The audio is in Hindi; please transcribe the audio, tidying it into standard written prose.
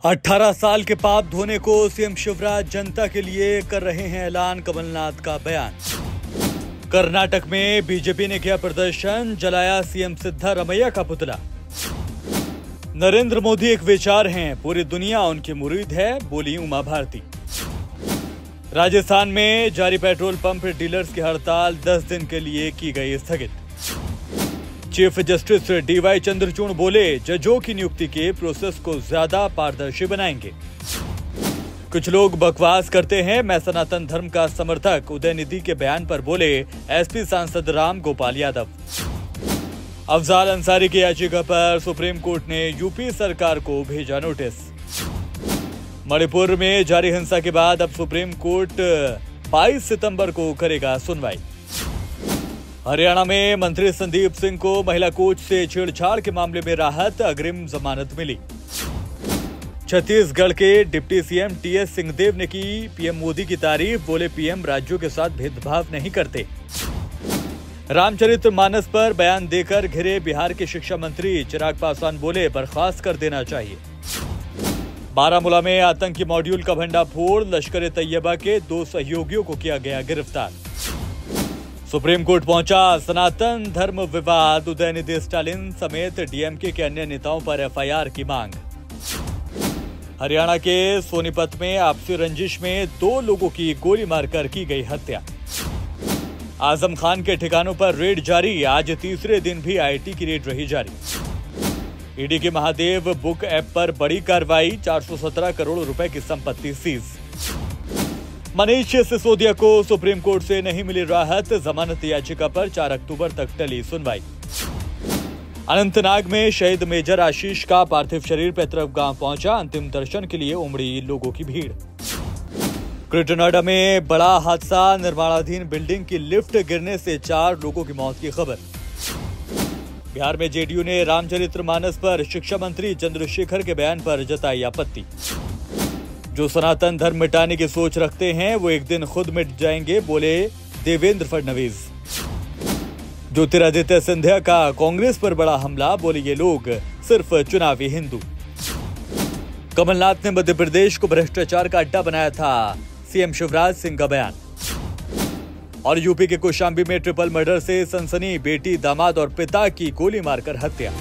18 साल के पाप धोने को सीएम शिवराज जनता के लिए कर रहे हैं ऐलान, कमलनाथ का बयान। कर्नाटक में बीजेपी ने किया प्रदर्शन, जलाया सीएम सिद्धारमैया का पुतला। नरेंद्र मोदी एक विचार हैं, पूरी दुनिया उनकी मुरीद है, बोली उमा भारती। राजस्थान में जारी पेट्रोल पंप डीलर्स की हड़ताल 10 दिन के लिए की गई स्थगित। चीफ जस्टिस डीवाई चंद्रचूड़ बोले, जजों की नियुक्ति के प्रोसेस को ज्यादा पारदर्शी बनाएंगे। कुछ लोग बकवास करते हैं, मैं सनातन धर्म का समर्थक, उदयनिधि के बयान पर बोले एसपी सांसद राम गोपाल यादव। अफजाल अंसारी की याचिका पर सुप्रीम कोर्ट ने यूपी सरकार को भेजा नोटिस। मणिपुर में जारी हिंसा के बाद अब सुप्रीम कोर्ट 22 सितंबर को करेगा सुनवाई। हरियाणा में मंत्री संदीप सिंह को महिला कोच से छेड़छाड़ के मामले में राहत, अग्रिम जमानत मिली। छत्तीसगढ़ के डिप्टी सीएम टीएस सिंहदेव ने की पीएम मोदी की तारीफ, बोले पीएम राज्यों के साथ भेदभाव नहीं करते। रामचरितमानस पर बयान देकर घिरे बिहार के शिक्षा मंत्री चिराग पासवान, बोले बर्खास्त कर देना चाहिए। बारामूला में आतंकी मॉड्यूल का भंडाफोड़, लश्कर ए तैयबा के 2 सहयोगियों को किया गया गिरफ्तार। सुप्रीम कोर्ट पहुंचा सनातन धर्म विवाद, उदयनिधि स्टालिन समेत डीएमके के अन्य नेताओं पर एफआईआर की मांग। हरियाणा के सोनीपत में आपसी रंजिश में 2 लोगों की गोली मारकर की गई हत्या। आजम खान के ठिकानों पर रेड जारी, आज तीसरे दिन भी आईटी की रेड रही जारी। ईडी के महादेव बुक ऐप पर बड़ी कार्रवाई, 417 करोड़ रुपए की संपत्ति सीज। मनीष सिसोदिया को सुप्रीम कोर्ट से नहीं मिली राहत, जमानत याचिका पर 4 अक्टूबर तक टली सुनवाई। अनंतनाग में शहीद मेजर आशीष का पार्थिव शरीर पैतृक गांव पहुंचा, अंतिम दर्शन के लिए उमड़ी लोगों की भीड़। ग्रेटर नोएडा में बड़ा हादसा, निर्माणाधीन बिल्डिंग की लिफ्ट गिरने से 4 लोगों की मौत की खबर। बिहार में जेडीयू ने रामचरितमानस पर शिक्षा मंत्री चंद्रशेखर के बयान पर जताई आपत्ति। जो सनातन धर्म मिटाने की सोच रखते हैं वो एक दिन खुद मिट जाएंगे, बोले देवेंद्र फडणवीस। ज्योतिरादित्य सिंधिया का कांग्रेस पर बड़ा हमला, बोले ये लोग सिर्फ चुनावी हिंदू। कमलनाथ ने मध्य प्रदेश को भ्रष्टाचार का अड्डा बनाया था, सीएम शिवराज सिंह का बयान। और यूपी के कौशाम्बी में ट्रिपल मर्डर से सनसनी, बेटी, दामाद और पिता की गोली मारकर हत्या।